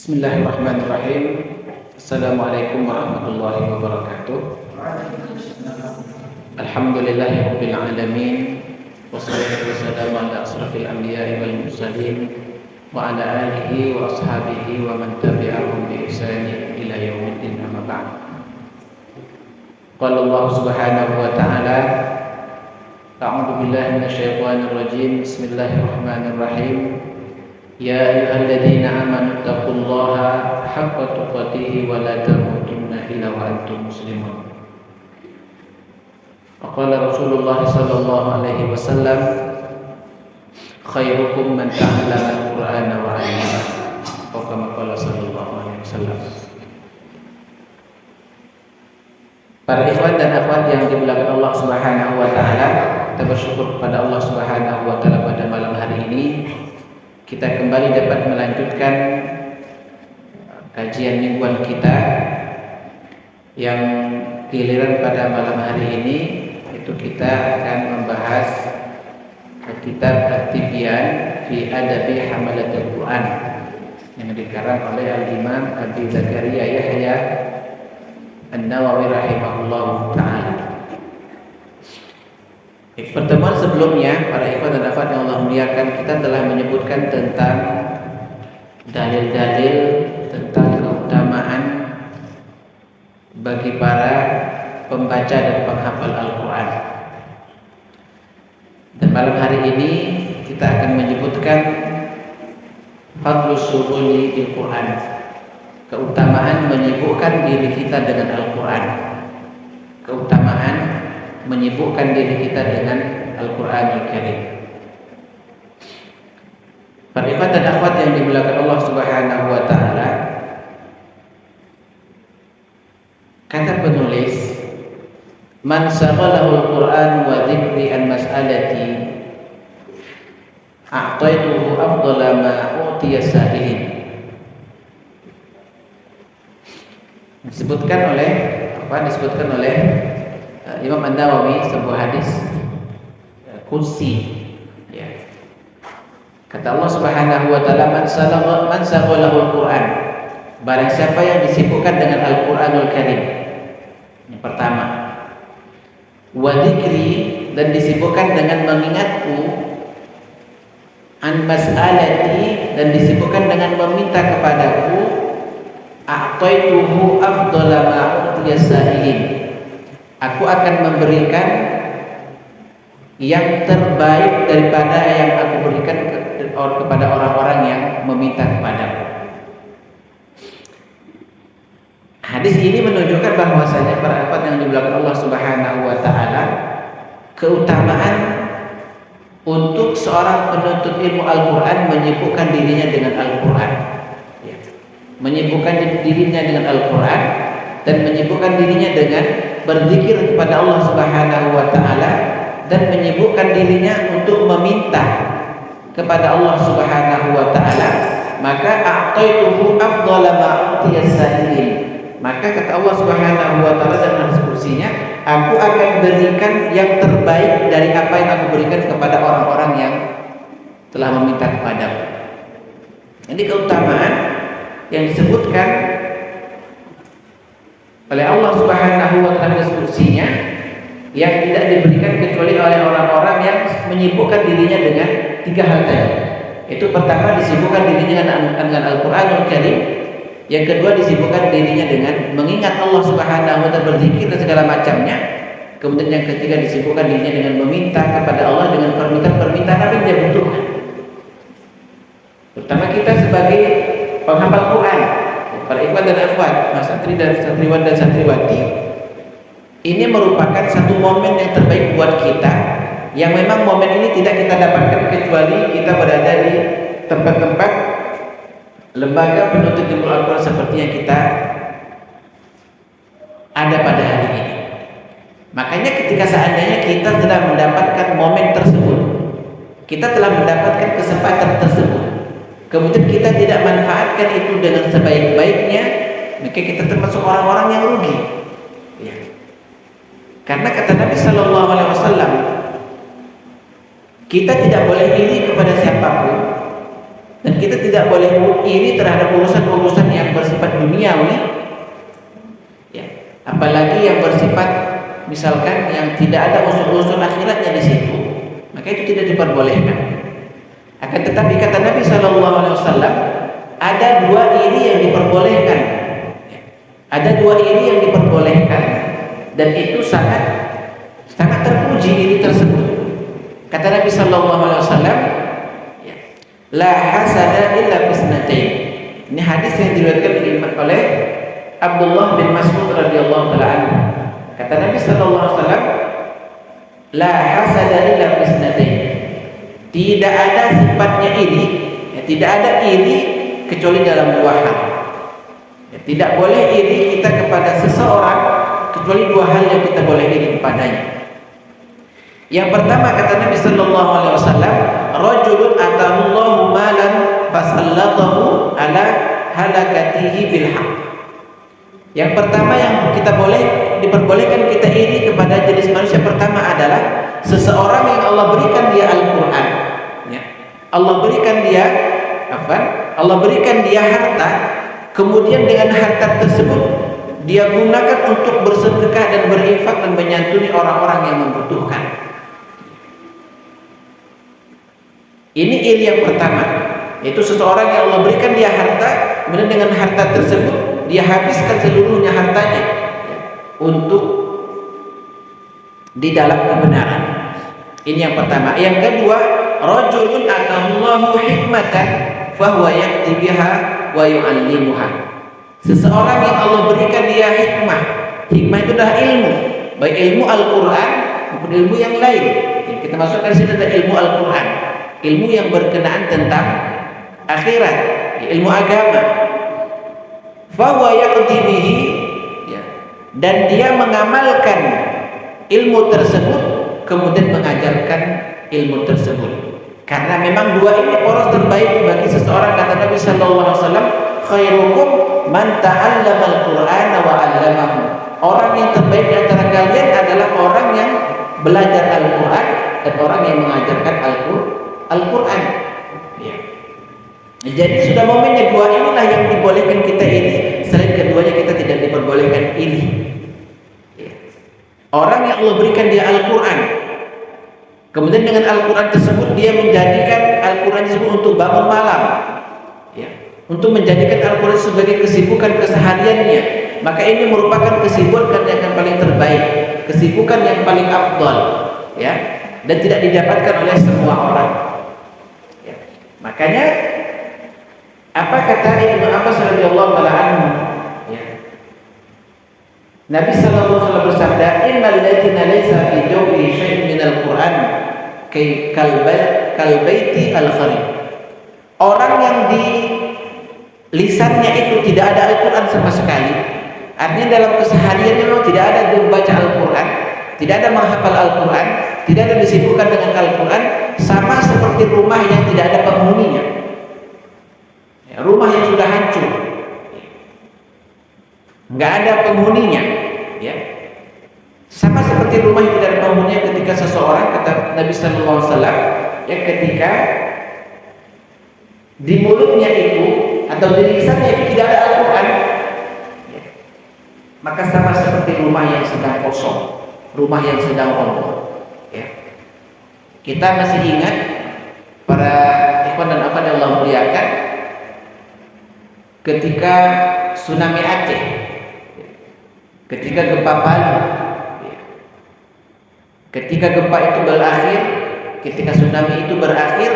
Bismillahirrahmanirrahim. Assalamualaikum warahmatullahi wabarakatuh. Alhamdulillahirabbil alamin. Wassalatu wassalamu ala asrafil anbiya'i wal mursalin wa ala alihi wa ashabihi wa man tabi'ahum bi ihsanin ila yaumiddin, amma ba'd. Qala Allah Subhanahu wa ta'ala, a'udzu billahi minasyaitonir rajim. Bismillahirrahmanirrahim. Ya ayyuhalladzina amanu taqullaha haqqa tuqatih wa la tamutunna illa wa antum muslimun. Qala Rasulullah sallallahu alaihi wasallam, khairukum man ta'allama al-Qur'ana wa 'allamahu. Atau kama qala sallallahu alaihi wasallam. Para ikhwan dan akhwat yang dimuliakan Allah Subhanahu wa taala, kita bersyukur kepada Allah Subhanahu wa taala pada malam hari ini kita kembali dapat melanjutkan kajian mingguan kita yang giliran pada malam hari ini, itu kita akan membahas kitab At-Tibyan fi Adabi Hamalatul Quran yang dikarang oleh Al-Imam Abi Zakaria Yahya An-Nawawi rahimahullah ta'ala. Pertemuan sebelumnya, para ikhwan dan akhwat yang Allah muliakan, kita telah menyebutkan tentang dalil-dalil tentang keutamaan bagi para pembaca dan penghafal Al-Quran. Dan malam hari ini kita akan menyebutkan fadlus syughuli bil Quran, keutamaan menyibukkan diri kita dengan Al-Quran, keutamaan menyibukkan diri kita dengan Al-Quranul Karim. Para ikhwan dan akhwat yang dimuliakan Allah Subhanahu wa taala, kata penulis, man saghalahu al-Quran wa dzikri an mas'alati a'taituhu afdhala ma utiya sa'ilin. Disebutkan oleh Imam An-Nawawi, sebuah hadis kursi, ya. Kata Allah Subhanahu wa taala, man saghalahu al-Quran, barang siapa yang disibukkan dengan Al-Quranul Karim. Yang pertama, wa dzikri, dan disibukkan dengan mengingatku, an mas'alati, dan disibukkan dengan meminta kepadaku, a'taituhu afdhala ma utiya sa'ilin, aku akan memberikan yang terbaik daripada yang aku berikan kepada orang-orang yang meminta kepadaku. Hadis ini menunjukkan bahwasanya para ikhwan yang dimuliakan Allah Subhanahu wa taala, keutamaan untuk seorang penuntut ilmu Al-Quran menyibukkan dirinya dengan Al-Quran, ya. Menyibukkan dirinya dengan Al-Quran dan menyibukkan dirinya dengan berzikir kepada Allah Subhanahu wa taala, dan menyibukkan dirinya untuk meminta kepada Allah Subhanahu wa taala, maka a'taituhu afdhala ma utiya sa'ilin, maka kata Allah Subhanahu wa taala dalam diskusinya, aku akan berikan yang terbaik dari apa yang aku berikan kepada orang-orang yang telah meminta kepadaku. Ini keutamaan yang disebutkan oleh Allah Subhanahu wa taala diskusinya, yang tidak diberikan kecuali oleh orang-orang yang menyibukkan dirinya dengan tiga hal tadi. Itu pertama, disibukkan dirinya dengan Al-Quranul Karim. Yang kedua, disibukkan dirinya dengan mengingat Allah Subhanahu wa taala, berzikir dan segala macamnya. Kemudian yang ketiga, disibukkan dirinya dengan meminta kepada Allah dengan permintaan-permintaan apa yang dia butuhkan. Terutama kita sebagai penghafal Quran, para ikhwan dan akhwat, mas santri dan santriwan dan santriwati, ini merupakan satu momen yang terbaik buat kita, yang memang momen ini tidak kita dapatkan kecuali kita berada di tempat-tempat lembaga penuntut ilmu Al-Quran seperti yang kita ada pada hari ini. Makanya ketika seandainya kita telah mendapatkan momen tersebut, kita telah mendapatkan kesempatan tersebut, kemudian kita tidak manfaatkan itu dengan sebaik-baiknya, maka kita termasuk orang-orang yang rugi, ya. Karena kata Nabi Sallallahu Alaihi Wasallam, kita tidak boleh iri kepada siapapun, Dan kita tidak boleh iri terhadap urusan-urusan yang bersifat duniawi, ya. Apalagi yang bersifat misalkan yang tidak ada unsur-unsur akhiratnya di situ, maka itu tidak diperbolehkan. Akan tetapi kata Nabi SAW, ada dua iri yang diperbolehkan. Ada dua iri yang diperbolehkan, dan itu sangat terpuji iri tersebut. Kata Nabi SAW, la hasada illa bisnatain. Ini hadis yang diriwayatkan oleh Abdullah bin Mas'ud radhiyallahu taala anhu. Kata Nabi SAW, la hasada illa bisnatain. Tidak ada sifatnya iri, tidak ada iri kecuali dalam dua hal. Tidak boleh iri kita kepada seseorang kecuali dua hal yang kita boleh iri kepadanya. Yang pertama kata Nabi sallallahu alaihi wasallam, rajulun atahullahu malan fasallatahu ala halakatihi bil haqq. Yang pertama yang kita diperbolehkan kita iri kepada jenis manusia pertama adalah seseorang yang Allah berikan dia Al-Qur'an, ya. Allah berikan dia harta, kemudian dengan harta tersebut dia gunakan untuk bersedekah dan berinfak dan menyantuni orang-orang yang membutuhkan. Ini iri yang pertama, yaitu seseorang yang Allah berikan dia harta, kemudian dengan harta tersebut dia habiskan seluruhnya hartanya untuk di dalam kebenaran. Ini yang pertama. Yang kedua, rajulun atahullahu hikmatan fahuwa ya'ti biha wa yu'allimuha. Seseorang yang Allah berikan dia hikmah. Hikmah itu adalah ilmu, baik ilmu Al-Qur'an maupun ilmu yang lain. Yang kita masukkan di sini adalah ilmu Al-Qur'an, ilmu yang berkenaan tentang akhirat, ilmu agama. Fahuwa ya'ti bihi, dan dia mengamalkan ilmu tersebut, kemudian mengajarkan ilmu tersebut. Karena memang dua ini poros terbaik bagi seseorang. Kata Nabi sallallahu alaihi wasallam, khairukum man ta'allama al-Qur'ana wa 'allamahu. Orang yang terbaik di antara kalian adalah orang yang belajar Al-Qur'an dan orang yang mengajarkan Al-Qur'an. Ya. Jadi sudah momennya dua inilah yang dibolehkan kita iri. Selain keduanya kita tidak diperbolehkan iri. Ya. Orang yang Allah berikan dia Al-Qur'an, kemudian dengan Al-Quran tersebut dia menjadikan Al-Quran tersebut untuk bangun malam, ya, untuk menjadikan Al-Quran sebagai kesibukan kesehariannya, maka ini merupakan kesibukan yang paling terbaik, kesibukan yang paling afdal, ya, dan tidak didapatkan oleh semua orang. Ya. Makanya apa kata Ibnu Abbas radhiyallahu taala anhu? Ya. Nabi sallallahu alaihi wasallam bersabda, "Innal ladzina laysa fi jawfi syai'un minal Qur'an kalbaiti al-kharib." Orang yang di lisannya itu tidak ada Al-Quran sama sekali, artinya dalam kesehariannya memang tidak ada dia membaca Al-Quran, tidak ada menghafal Al-Quran, tidak ada disibukkan dengan Al-Quran, sama seperti rumah yang tidak ada penghuninya, ya, rumah yang sudah hancur, nggak ada penghuninya, ya. Sama seperti rumah yang tidak ada penghuninya ketika seseorang, kata Nabi sallallahu alaihi wasallam, ya, ketika di mulutnya itu atau di lisannya itu tidak ada Al-Quran, ya, maka sama seperti rumah yang sedang kosong, rumah yang sedang roboh, ya. Kita masih ingat para ikhwan dan akhwat yang Allah muliakan ketika tsunami Aceh, ketika gempa Palu, ketika gempa itu berakhir, ketika tsunami itu berakhir,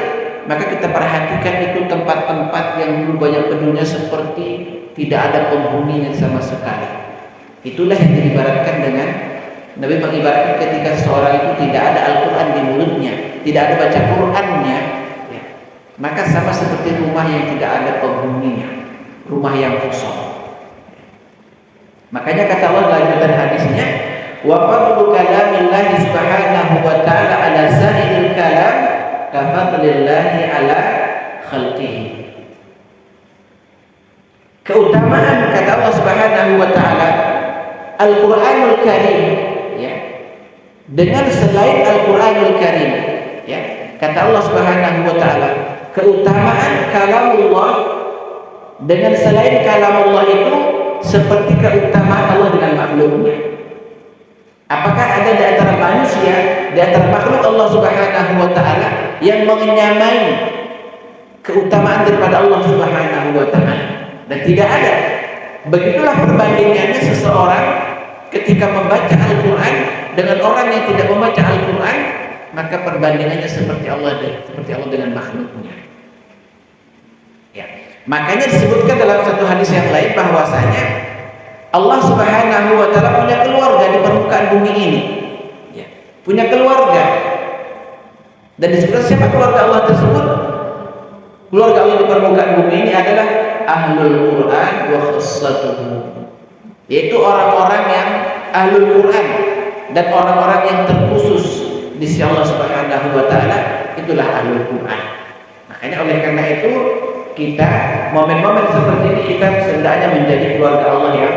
maka kita perhatikan itu tempat-tempat yang dulu banyak penduduknya seperti tidak ada penghuninya sama sekali. Itulah yang diibaratkan dengan Nabi mengibaratkan ketika seseorang itu tidak ada Al-Quran di mulutnya, tidak ada baca Qurannya, ya, maka sama seperti rumah yang tidak ada penghuninya, rumah yang kosong. Makanya kata Allah lanjutan hadisnya, wa fadlu kalamillahi subhanahu wa ta'ala ala sa'iril kalam kafadlillahi ala khalqihi. Keutamaan kata Allah subhanahu wa ta'ala Al-Quranul Karim, ya, dengan selain Al-Quranul Karim, ya, kata Allah subhanahu wa ta'ala keutamaan kalamullah dengan selain kalamullah itu seperti keutamaan Allah dengan makhluknya. Apakah ada di antara manusia, di antara makhluk Allah Subhanahu wa taala yang menyamai keutamaan daripada Allah Subhanahu wa taala? Dan tidak ada. Begitulah perbandingannya seseorang ketika membaca Al-Qur'an dengan orang yang tidak membaca Al-Qur'an, maka perbandingannya seperti Allah dengan makhluknya. Ya. Makanya disebutkan dalam satu hadis yang lain bahwasanya Allah Subhanahu wa taala punya keluarga di permukaan bumi ini. Ya, punya keluarga. Dan disebutkan siapa keluarga Allah tersebut? Keluarga Allah di permukaan bumi ini adalah ahlul Quran wa khassatuhu. Yaitu orang-orang yang ahlul Quran dan orang-orang yang terkhusus di sisi Allah Subhanahu wa taala, itulah ahlul Quran. Makanya oleh karena itu kita momen-momen seperti ini kita hendaknya menjadi keluarga Allah yang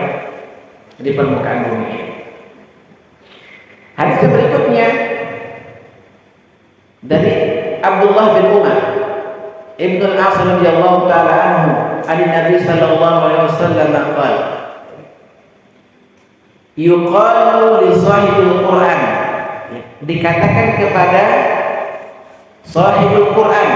di permukaan bumi ini. Hadis berikutnya dari Abdullah bin Umar Ibnu Al-As radhiyallahu taala anhu, an Nabi sallallahu alaihi wasallam qala, yuqalu li sahibil Quran, dikatakan kepada sahibul Quran,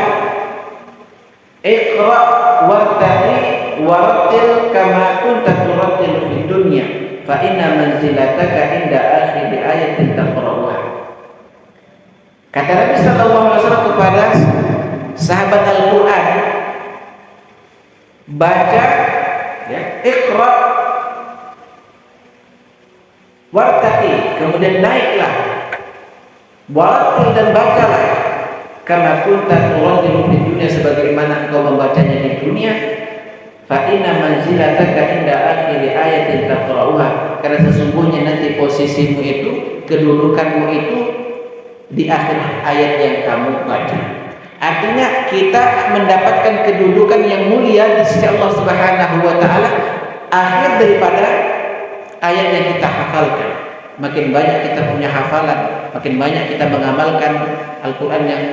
iqra wartaqi warattil kama kunta turattil fid dunya fa inna manzilataka inda akhir ayatin taqra'uha. Kata Nabi sallallahu alaihi wasallam kepada sahabat Al-Qur'an, baca ya, iqra wartaqi, kemudian naiklah, warattil dan bacalah kama kunta turattil fid dunya, sebagaimana engkau membacanya di dunia. Fa inna manzilataka inda akhir ayatin taqra'uha, karena sesungguhnya nanti posisimu itu, kedudukanmu itu di akhir ayat yang kamu baca. Artinya kita mendapatkan kedudukan yang mulia di sisi Allah Subhanahu wa taala akhir daripada ayat yang kita hafalkan. Makin banyak kita punya hafalan, makin banyak kita mengamalkan Al-Qur'an yang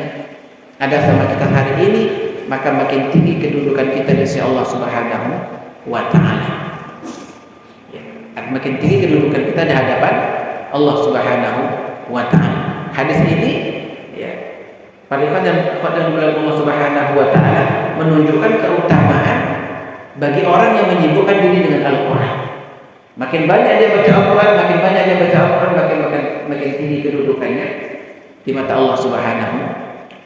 ada sama kita hari ini, maka makin tinggi kedudukan kita di sisi Allah Subhanahu wa taala. Ya, makin tinggi kedudukan kita di hadapan Allah Subhanahu wa taala. Hadis ini ya, Parifat dan Allah Subhanahu wa taala menunjukkan keutamaan bagi orang yang menyibukkan diri dengan Al-Qur'an. Makin banyak dia baca Al-Qur'an, makin banyak dia baca Al-Qur'an, makin tinggi kedudukannya di mata Allah Subhanahu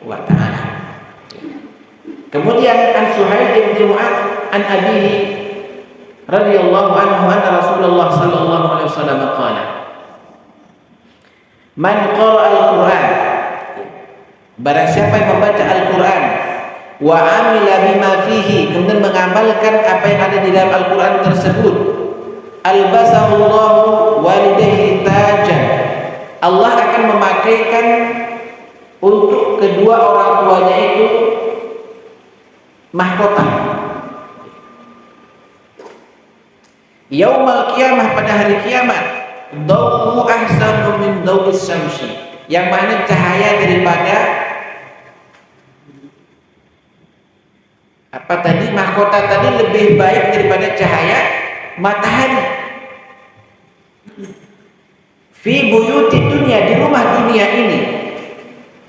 wa taala. Kemudian an Suhail bin Mu'adz an abihi radhiyallahu anhu anna Rasulullah sallallahu alaihi wasallam qala, man qara'a al-Qur'an, barang siapa yang membaca Al-Qur'an, wa amila bima fihi, kemudian mengamalkan apa yang ada di dalam Al-Qur'an tersebut, albasahullahu walidayhi tajan, Allah akan memakaikan untuk kedua orang tuanya itu mahkota. Yaumal qiyamah, pada hari kiamat, dawu ahsanu min dawis syamsi, yang mana cahaya daripada apa tadi, mahkota tadi lebih baik daripada cahaya matahari. Fi buyuti dunya, di rumah dunia ini.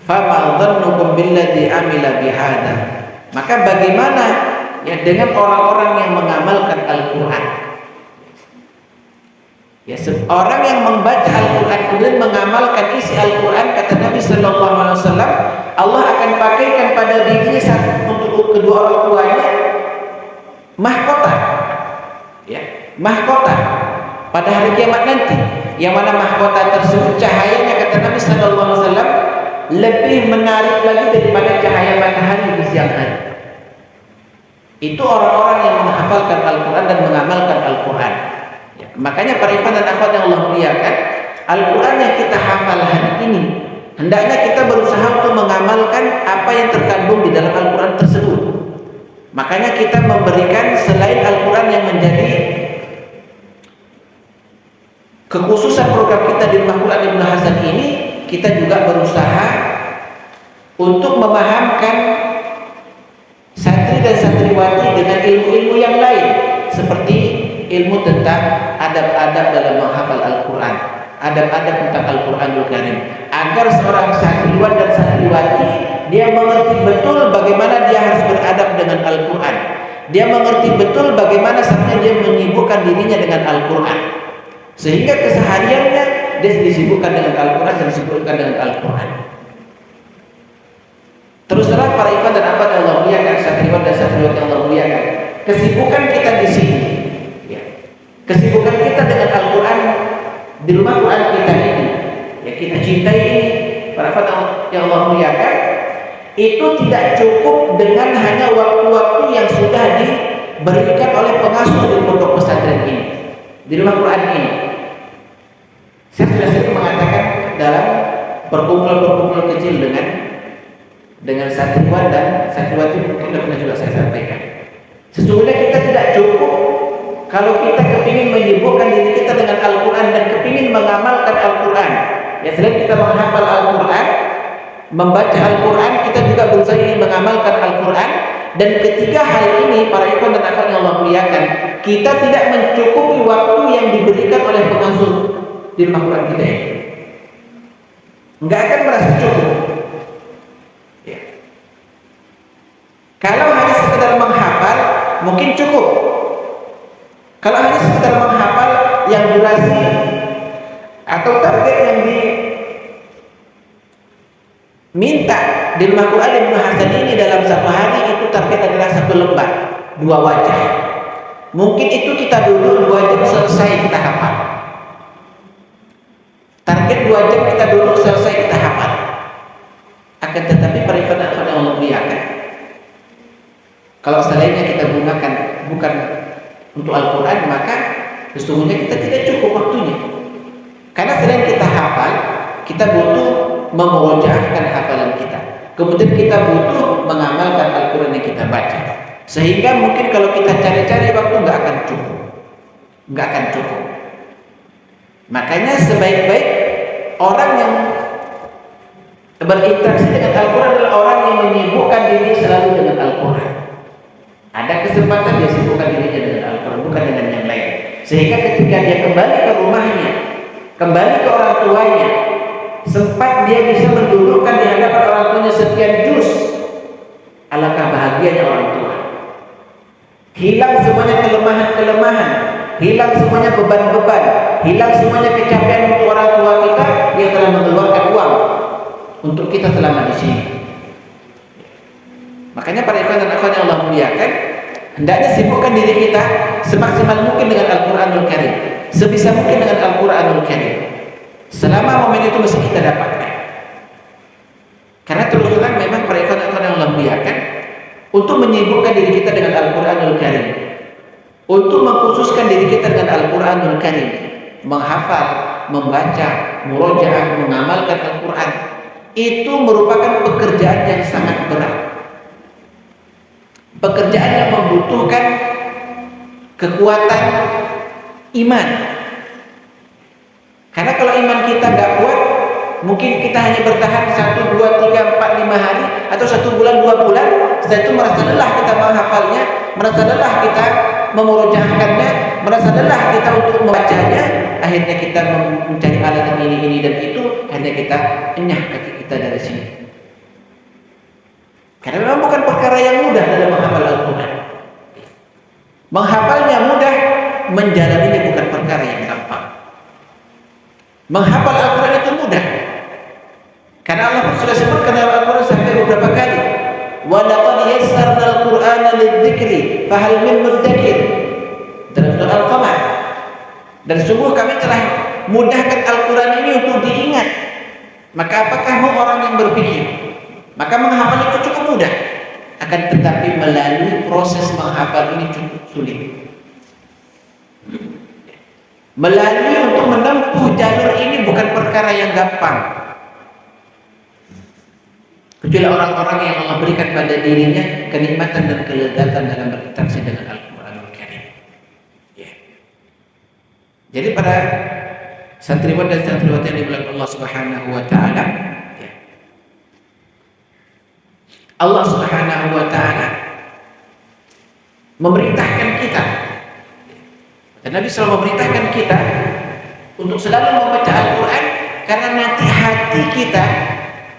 Fama dhannukum billadzi amila bihadza, maka bagaimana ya dengan orang-orang yang mengamalkan Al-Qur'an? Ya, orang yang membaca Al-Qur'an kemudian mengamalkan isi Al-Qur'an, kata Nabi sallallahu alaihi wasallam, Allah akan pakaikan pada dirinya untuk kedua orang tuanya mahkota. Ya, mahkota pada hari kiamat nanti, yang mana mahkota tersebut cahayanya, kata Nabi sallallahu alaihi wasallam, lebih menarik lagi daripada cahaya matahari di siang hari. Itu orang-orang yang menghafalkan Al-Quran dan mengamalkan Al-Quran. Ya, makanya para ikhwan dan akhwat yang Allah muliakan, Al-Quran yang kita hafal hari ini, hendaknya kita berusaha untuk mengamalkan apa yang terkandung di dalam Al-Quran tersebut. Makanya kita memberikan selain Al-Quran yang menjadi kekhususan program kita di Rumah Quran Ibnu Hasan ini, kita juga berusaha untuk memahamkan santri dan santriwati dengan ilmu-ilmu yang lain, seperti ilmu tentang adab-adab dalam menghafal Al-Quran, adab-adab tentang Al-Quranul Karim, agar seorang santriwan dan santriwati dia mengerti betul bagaimana dia harus beradab dengan Al-Quran. Dia mengerti betul bagaimana saatnya dia menyibukkan dirinya dengan Al-Quran, sehingga kesehariannya dia disibukkan dengan Al-Quran dan disibukkan dengan Al-Quran. Terus terang para ikhwan dan akhwat yang Allah muliakan, santriwan dan santriwati yang Allah muliakan, kesibukan kita di sini, ya, kesibukan kita dengan Al-Quran di rumah Quran kita ini, ya, kita cintai ini, para ikhwan yang Allah muliakan, itu tidak cukup dengan hanya waktu-waktu yang sudah diberikan oleh pengasuh di pondok pesantren ini, di rumah Quran ini. Saya sudah sering mengatakan dalam perkumpulan-perkumpulan kecil dengan santriwan dan santriwati, mungkin pernah juga saya sampaikan. Sesungguhnya kita tidak cukup kalau kita kepingin menyibukkan diri kita dengan Al-Quran dan kepingin mengamalkan Al-Quran. Ya, selain kita menghafal Al-Quran, membaca Al-Quran, kita juga berusaha ingin mengamalkan Al-Quran. Dan ketiga hal ini, para ikhwan dan akhwat yang Allah muliakan, kita tidak mencukupi waktu yang diberikan oleh pengasuh di rumah Quran kita ini. Nggak akan merasa cukup. Ya. Kalau hanya sekedar menghafal, mungkin cukup. Kalau hanya sekedar menghafal yang durasi atau target yang diminta di rumah Quran Ibnu Hasan ini dalam satu hari, itu target adalah 1 lembar, 2 wajah. Mungkin itu kita duduk 2 jam selesai kita hafal. Target 2 jam kita duduk selesai kita hafal. Akan tetapi perifadah yang Allah muliakan, kalau selainnya kita gunakan bukan untuk Al-Quran, maka sesungguhnya kita tidak cukup waktunya. Karena selain kita hafal, kita butuh memurojaahkan hafalan kita. Kemudian kita butuh mengamalkan Al-Quran yang kita baca. Sehingga mungkin kalau kita cari-cari waktu nggak akan cukup. Nggak akan cukup. Makanya sebaik-baik orang yang berinteraksi dengan Al-Quran adalah orang yang menyibukkan diri selalu dengan Al-Quran. Ada kesempatan dia sibukkan dirinya dengan Al-Quran, bukan dengan yang lain. Sehingga ketika dia kembali ke rumahnya, kembali ke orang tuanya, sempat dia bisa mendudukkan di hadapan orang tuanya sekian juz. Alangkah bahagianya orang tua. Hilang semuanya kelemahan-kelemahan, hilang semuanya beban-beban, hilang semuanya kecapean untuk orang tua kita yang telah mengeluarkan uang untuk kita selama di sini. Makanya para ikhwan dan akhwat yang Allah muliakan, hendaknya sibukkan diri kita semaksimal mungkin dengan Al-Quranul Karim, sebisa mungkin dengan Al-Quranul Karim, selama momen itu mesti kita dapatkan. Karena terus terang memang para ikhwan dan akhwat yang Allah muliakan, untuk menyibukkan diri kita dengan Al-Quranul Karim, untuk mengkhususkan diri kita dengan Al-Quranul Karim, menghafal, membaca, murojaah, mengamalkan Al-Quran, itu merupakan pekerjaan yang sangat berat. Pekerjaan yang membutuhkan kekuatan iman. Karena kalau iman kita nggak kuat, mungkin kita hanya bertahan 1, 2, 3, 4, 5 hari atau 1 bulan, 2 bulan. Setelah itu merasa lelah kita menghafalnya, merasa lelah kita memurojaahkannya, merasa lelah kita untuk membacanya. Akhirnya kita mencari alasan ini dan itu, akhirnya kita enyah kaki kita dari sini. Karena memang bukan perkara yang mudah dalam menghafal Al-Quran. Menghafalnya mudah, menjalaninya bukan perkara yang gampang. Menghafal Al-Quran itu mudah. Karena Allah sudah sebutkan dalam Al-Quran sampai beberapa kali. Wa laqad yassarna al-Qur'ana lidzikri fahal min mudzakir. Dalam surah Al-Qamar. Dan sungguh kami telah mudahkan Al-Quran ini untuk diingat. Maka apakah mau orang yang berpikir? Maka menghafal itu cukup mudah. Akan tetapi melalui proses menghafal ini cukup sulit. Melalui untuk menempuh jalur ini bukan perkara yang gampang. Kecuali orang-orang yang Allah berikan pada dirinya kenikmatan dan kelezatan dalam berinteraksi dengan Al-Quranul Karim. Ya. Jadi para santriwan dan santriwati yang dimuliakan Allah Subhanahu wa taala, ya. Allah Subhanahu wa taala memerintahkan kita. Dan Nabi selalu memerintahkan kita untuk selalu membaca Al-Quran, karena nanti hati kita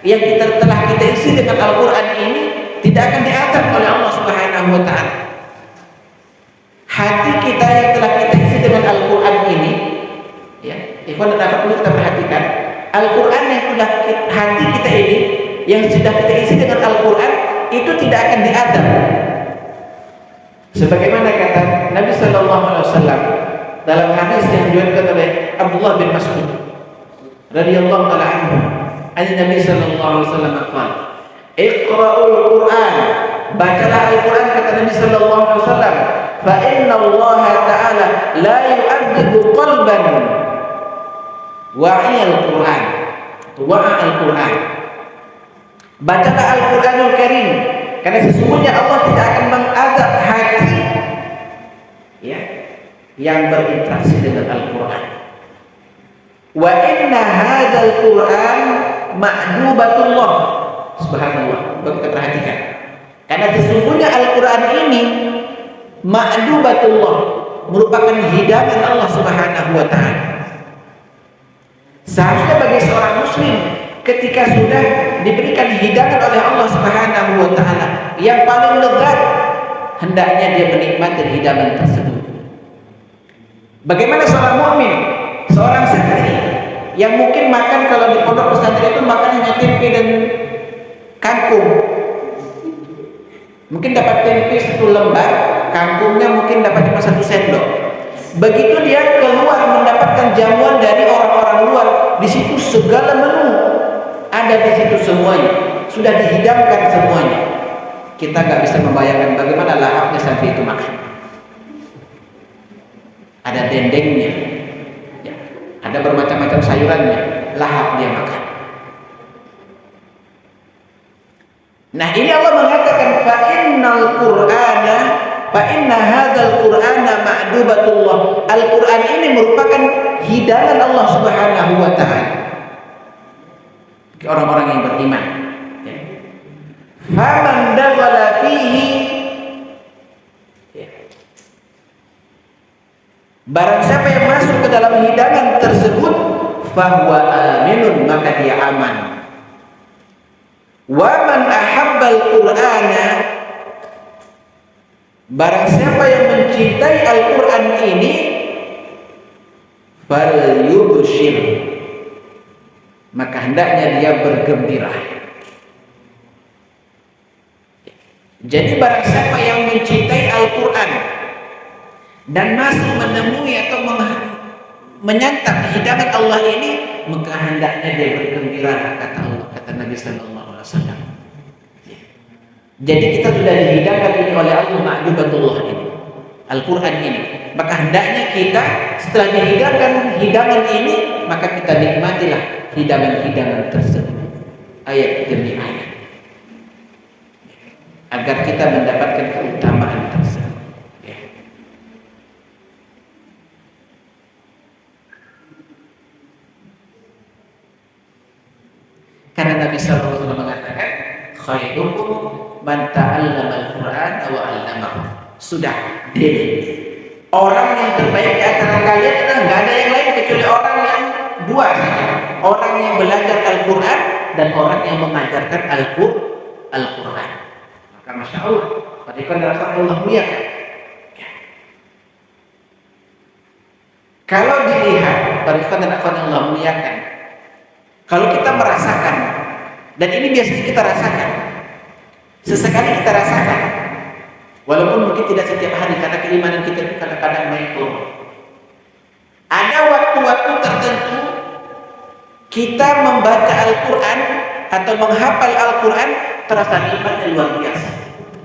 yang telah kita isi dengan Al-Quran ini tidak akan diadab oleh Allah Subhanahu wa Ta'ala. Hati kita yang telah kita isi dengan Al-Quran ini, ya, ikhwan dan akhwat, perlu kita perhatikan, Al-Quran yang sudah hati kita ini yang sudah kita isi dengan Al-Quran itu tidak akan diadab. Sebagaimana kata Nabi Sallallahu Alaihi Wasallam dalam hadis yang diriwayatkan oleh Abdullah bin Mas'ud radhiyallahu taala anhu, Nabi Sallallahu Alaihi Wasallam berkata, "Iqra'ul Quran", bacalah Al-Quran, kata Nabi Sallallahu Alaihi Wasallam, "Fa inna Allah Ta'ala la yu'adhibu qalban wa'iyal Quran." Al-Quran. Bacalah Al-Quranul Karim, karena sesungguhnya Allah tidak akan mengadab hati, ya, yang berinteraksi dengan Al-Quran. Wa inna hadzal Quran ma'dubatullah. Subhanallah. Kita perhatikan. Karena sesungguhnya Al-Quran ini ma'dubatullah, merupakan hidangan Allah Subhanahu wa Ta'ala. Seharusnya bagi seorang muslim ketika sudah diberikan hidangan oleh Allah Subhanahu wa Ta'ala yang paling lezat, hendaknya dia menikmati hidangan tersebut. Bagaimana seorang mukmin, seorang santri yang mungkin makan, kalau di pondok pesantren itu makan hanya tempe dan kangkung. Mungkin dapat tempe 1 lembar, kangkungnya mungkin dapat cuma 1 sendok. Begitu dia keluar mendapatkan jamuan dari orang-orang luar, di situ segala menu ada di situ semuanya, sudah dihidangkan semuanya. Kita nggak bisa membayangkan bagaimana lahapnya sampai itu makan. Ada dendengnya, ya, ada bermacam-macam sayurannya, lahap dia makan. Nah, ini Allah mengatakan fa inna hadzal Qur'ana ma'dubatullah. Al-Qur'an ini merupakan hidangan Allah Subhanahu wa Ta'ala bagi orang-orang yang beriman. Faman dakhala fihi, barang siapa yang masuk ke dalam hidangan tersebut, fahuwa aminun, maka dia aman. Wa man ahabbal Qur'ana, barang siapa yang mencintai Al-Quran ini, falyubshir, maka hendaknya dia bergembira. Jadi barang siapa yang mencintai Al-Quran dan masih menemui atau menyantap hidangan Allah ini, maka hendaknya dia bergembira, kata Allah, kata Nabi Sallallahu Alaihi Wasallam. Jadi kita sudah dihidangkan ini oleh Allah ma'dubatullah ini, Al-Quran ini. Maka hendaknya kita setelah dihidangkan hidangan ini, maka kita nikmatilah hidangan-hidangan tersebut, ayat demi ayat, agar kita mendapatkan keutamaan tersebut. Ya. Karena Nabi sallallahu alaihi wasallam mengatakan, khairukum man ta'allama al-Qur'an wa 'allamahu. Sudah, orang yang terbaik di antara kalian adalah nggak ada yang lain kecuali orang yang dua saja. Orang yang belajar Al-Quran dan orang yang mengajarkan Al-Quran. Maka Masya Allah, berikan rasa Allah muliakan. Kalau dilihat, berikan dan Allah muliakan. Kalau kita merasakan, dan ini biasanya kita rasakan, sesekali kita rasakan, walaupun mungkin tidak setiap hari karena keimanan kita kadang-kadang naik turun. Ada waktu-waktu tertentu kita membaca Al-Quran atau menghafal Al-Quran terasa nikmatnya luar biasa.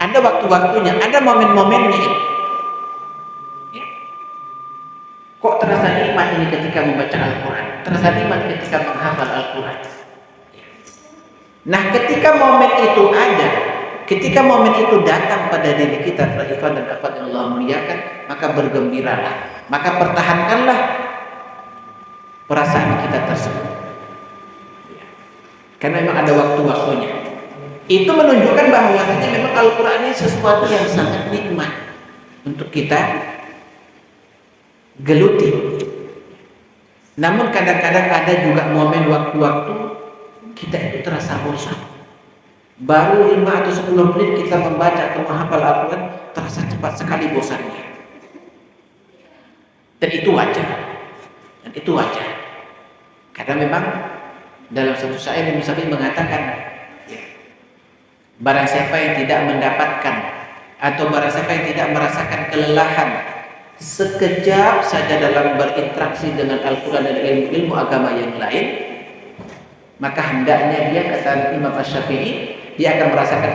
Ada waktu-waktunya, ada momen-momennya. Ya. Kok terasa nikmat ini ketika membaca Al-Quran? Terasa nikmat ketika menghafal Al-Quran. Ya. Nah, ketika momen itu ada, ketika momen itu datang pada diri kita, ikhwan dan akhwat yang Allah muliakan, maka bergembiralah, maka pertahankanlah perasaan kita tersebut. Karena memang ada waktu-waktunya. Itu menunjukkan bahwasanya memang Al-Quran ini sesuatu yang sangat nikmat. untuk kita geluti. Namun kadang-kadang ada juga momen waktu-waktu kita itu terasa bosan. Baru 5 atau 10 menit kita membaca atau menghafal Al-Quran, terasa cepat sekali bosannya. Dan itu wajar. Karena memang dalam satu syair Imam Syafi'i mengatakan, barang siapa yang tidak mendapatkan atau barang siapa yang tidak merasakan kelelahan sekejap saja dalam berinteraksi dengan Al-Quran dan ilmu agama yang lain, maka hendaknya dia, kata Imam Syafi'i, dia akan merasakan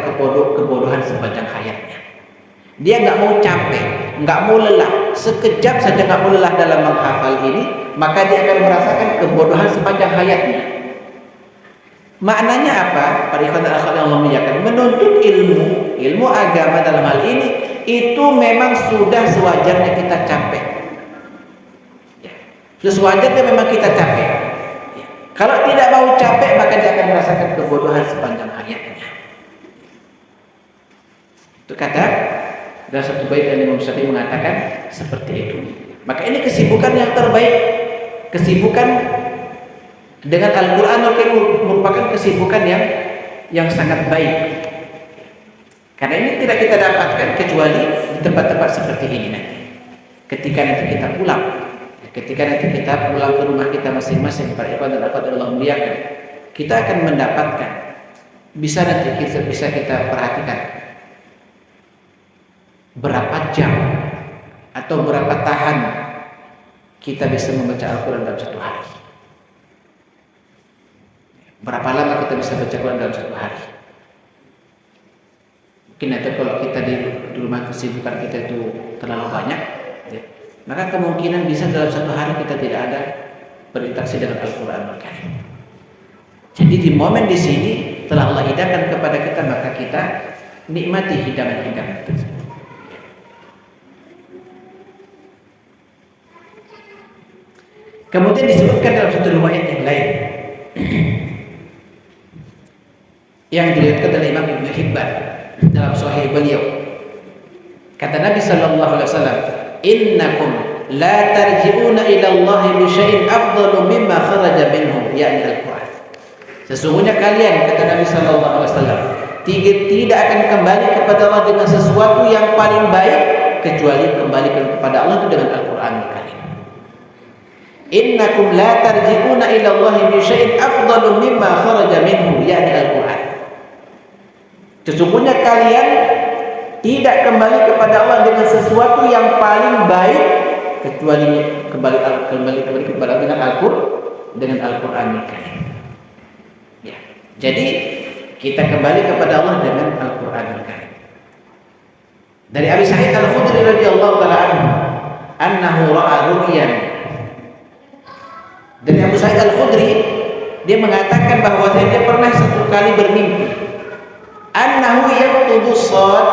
kebodohan sepanjang hayatnya. Dia nggak mau capek, nggak mau lelah, sekejap saja nggak mau lelah dalam menghafal ini, maka dia akan merasakan kebodohan sepanjang hayatnya. Maknanya apa? Para ikhwan dan akhwat yang Allah muliakan, menuntut ilmu agama dalam hal ini itu memang sudah sewajarnya kita capek. Sewajarnya memang kita capek. Kalau tidak mau capek, maka dia akan merasakan kebodohan sepanjang hayatnya. Itu kata dalam satu bait yang Imam Syafi'i mengatakan seperti itu. Maka ini kesibukan yang terbaik. Kesibukan dengan Al-Quran merupakan kesibukan yang sangat baik. Karena ini tidak kita dapatkan kecuali di tempat-tempat seperti ini nanti. Ketika nanti kita pulang ke rumah kita masing-masing, para ikhwan dan akhwat Allah muliakan, kita akan mendapatkan, bisa kita perhatikan berapa jam atau berapa tahan kita bisa membaca Al-Quran dalam satu hari. Berapa lama kita bisa baca Quran dalam satu hari? Mungkin nanti kalau kita di rumah kesibukan kita itu terlalu banyak, maka kemungkinan bisa dalam satu hari kita tidak ada berinteraksi dengan Al-Quran Al-Karim. Jadi di momen di sini telah Allah hidangkan kepada kita, maka kita nikmati hidangan-hidangan tersebut. Kemudian disebutkan dalam satu riwayat yang lain yang diriwayatkan oleh Imam Ibnu Hibban dalam Sahih beliau, kata Nabi sallallahu alaihi wasallam, innakum la tarji'una ila Allah bi syai'in afdalu mimma kharaja minhum, yakni Al-Quran. Sesungguhnya kalian, kata Nabi sallallahu alaihi wasallam, tidak akan kembali kepada Allah dengan sesuatu yang paling baik kecuali kembali kepada Allah itu dengan Al-Quran Al-Karim. Innakum la tarji'una ila Allah bi syai'in afdalu mimma kharaja minhu, yakni Al-Quran. Sesungguhnya kalian tidak kembali kepada Allah dengan sesuatu yang paling baik kecuali kembali kepada dengan Al-Quran Al-Karim. Ya. Jadi kita kembali kepada Allah dengan Al-Quran Al-Karim. Dari Abi Sa'id Al-Khudri radhiyallahu taala anhu ra'a ru'yan. Dari Abu Sa'id Al-Khudri, dia mengatakan bahwa dia pernah satu kali bermimpi annahu yaktubu shad,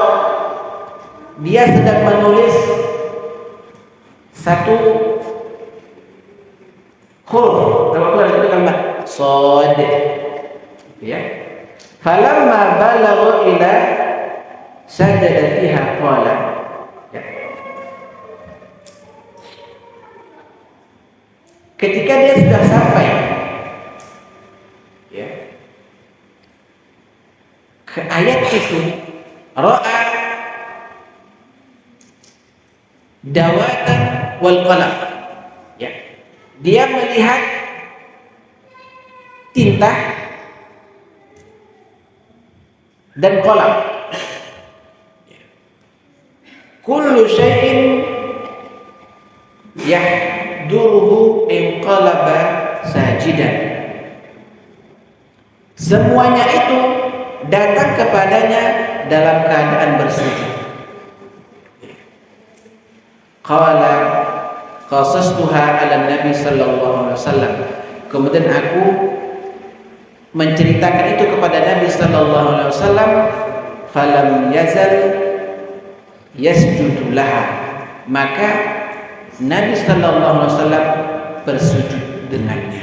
dia sedang menulis satu huruf, kalau itu kalimat shad, ya. Falamma balagha ila sajadatiha qala, ya. Ketika dia sudah sampai, ya, ke ayat itu, ra'a dawatan wal qalam, ya, dia melihat tinta dan qalam. Kullu syai'in yahduruhu inqalaba sajidan. Semuanya itu datang kepadanya dalam keadaan bersujud. Qala qasastuha ala Nabi sallallahu alaihi wasallam. Kemudian aku menceritakan itu kepada Nabi sallallahu alaihi wasallam, falam yazal yasjudu laha. Maka Nabi sallallahu alaihi wasallam bersujud dengannya.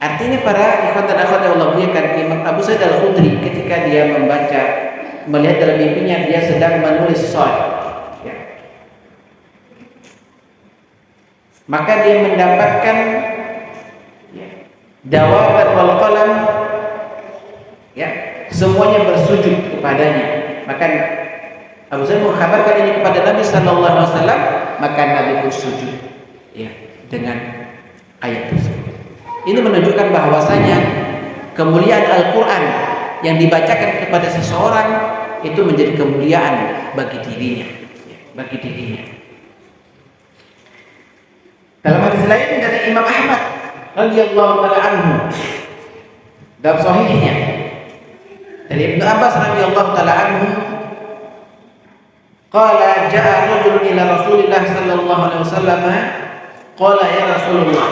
Artinya para ikhwan dan akhwat yang Allah muliakan, Imam Abu Sa'id Al-Khudri ketika dia melihat dalam mimpinya dia sedang menulis shad, ya, maka dia mendapatkan dawabat wal qalam, ya, semuanya bersujud kepadanya. Maka Abu Zar mengkabarkan ini kepada Nabi sallallahu alaihi wasallam, maka Nabi pun sujud, ya, dengan ayat tersebut. Ini menunjukkan bahwasanya kemuliaan Al-Qur'an yang dibacakan kepada seseorang itu menjadi kemuliaan bagi dirinya, ya, bagi dirinya. Dalam hadis lain dari Imam Ahmad radhiyallahu taala anhu dalam sahihnya dari Ibnu Abbas radhiyallahu taala anhu, qala jaa rajulun ila Rasulillah sallallahu alaihi wasallam, qala ya Rasulullah.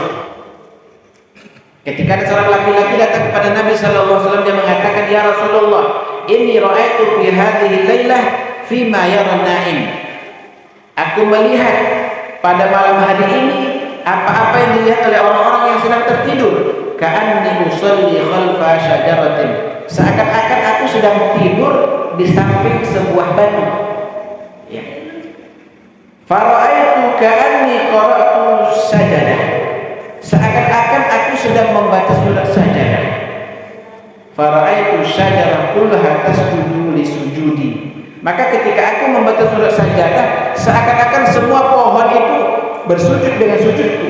Ketika ada seorang laki-laki datang kepada Nabi sallallahu alaihi wasallam, dia mengatakan, ya Rasulullah, inni ra'aitu fi hadhihi lailah fi ma yara naim. Aku melihat pada malam hari ini apa-apa yang dilihat oleh orang-orang yang sedang tertidur. Ka'anni usalli khalfa syajaratin. Seakan-akan aku sedang tidur di samping sebuah batu. Ya. Fara'aitu ka'anni qara'tu sajadah. Seakan-akan aku sedang membaca surat sajadah. Fara'aitu syajarah kullaha tasjudu li sujudi. Maka ketika aku membaca surat sajadah, seakan-akan semua pohon itu bersujud dengan sujudku.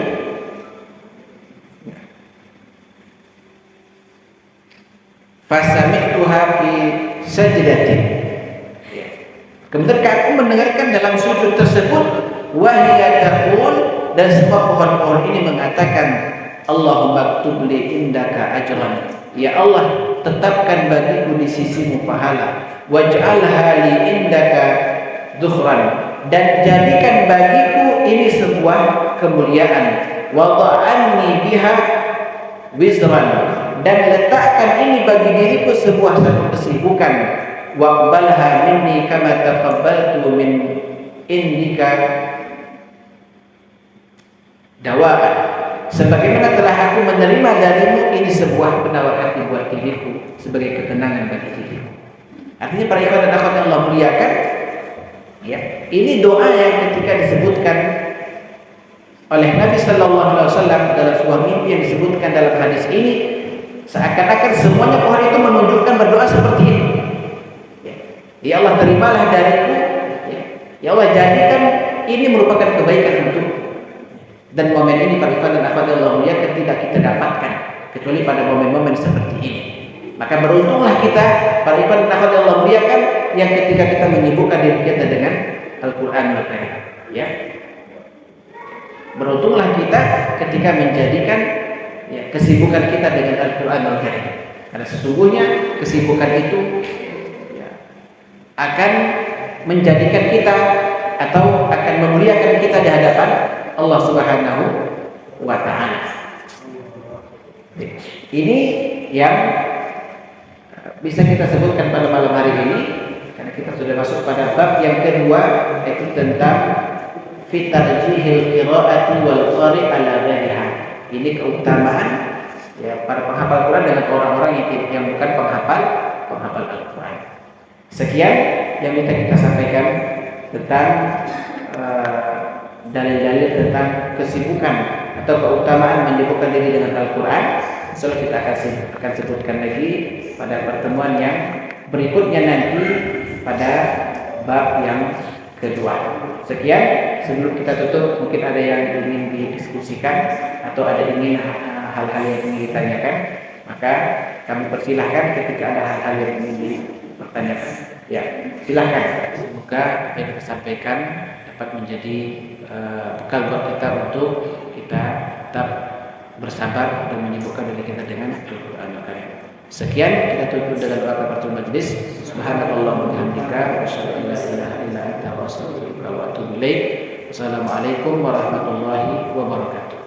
Fasami'tuha fi sajdatin. Kemudian aku mendengarkan dalam sujud tersebut, wahiya taqul, dan semua pohon-pohon ini mengatakan, Allahumma aktub li indaka ajran. Ya Allah, tetapkan bagiku di sisimu pahala. Waj'alha li indaka dhukhran, dan jadikan bagiku ini sebuah kemuliaan. Wada'anni biha wizran, dan letakkan ini bagi diriku sebuah satu kesibukan. Waqbalha minni kama taqabbaltu min indika dawaan, sebagaimana telah aku menerima darimu ini sebuah penawar hati buat diriku, sebagai ketenangan bagi diriku. Artinya para ikhwan dan akhwat yang Allah muliakan, ya, ini doa yang ketika disebutkan oleh Nabi sallallahu alaihi wasallam dalam sebuah mimpi yang disebutkan dalam hadis ini, seakan-akan semuanya pohon itu menunjukkan berdoa seperti itu. Ya Allah, terimalah dariku, ya Allah, jadikan ini merupakan kebaikan untukku. Dan momen ini para ikhwan dan akhwat yang Allah muliakan tidak kita dapatkan kecuali pada momen-momen seperti ini. Maka beruntunglah kita para ikhwan dan akhwat yang Allah muliakan yang ketika kita menyibukkan diri kita dengan Al-Qur'anul Karim, ya. Beruntunglah kita ketika menjadikan, ya, kesibukan kita dengan Al-Qur'anul Karim. Karena sesungguhnya kesibukan itu, ya, akan menjadikan kita atau akan memuliakan kita di hadapan Allah Subhanahu wa ta'ala. Ini yang bisa kita sebutkan pada malam hari ini, karena kita sudah masuk pada bab yang kedua, yaitu tentang fitarjihil qiraati wal qari ala ghayriha. Ini keutamaan, ya, para penghafal Quran dengan orang-orang yang bukan penghafal Al-Quran. Sekian yang bisa kita sampaikan tentang dalil-dalil tentang kesibukan atau keutamaan menyibukkan diri dengan Al-Quran. Insyaallah kita akan sebutkan lagi pada pertemuan yang berikutnya nanti pada bab yang kedua. Sekian, sebelum kita tutup mungkin ada yang ingin didiskusikan atau ada ingin hal-hal yang ingin ditanyakan, maka kami persilahkan ketika ada hal-hal yang ingin dipertanyakan. Ya, silahkan. Semoga apa yang kita sampaikan dapat menjadi bekal buat kita untuk kita tetap bersabar dan menyibukkan diri kita dengan Al-Quran. Sekian, kita tutup dengan doa kafaratul majlis. Subhanallah wa bihamdika, asyhadu an la ilaha illa anta, astaghfiruka wa atubu ilaik. Wassalamualaikum warahmatullahi wabarakatuh.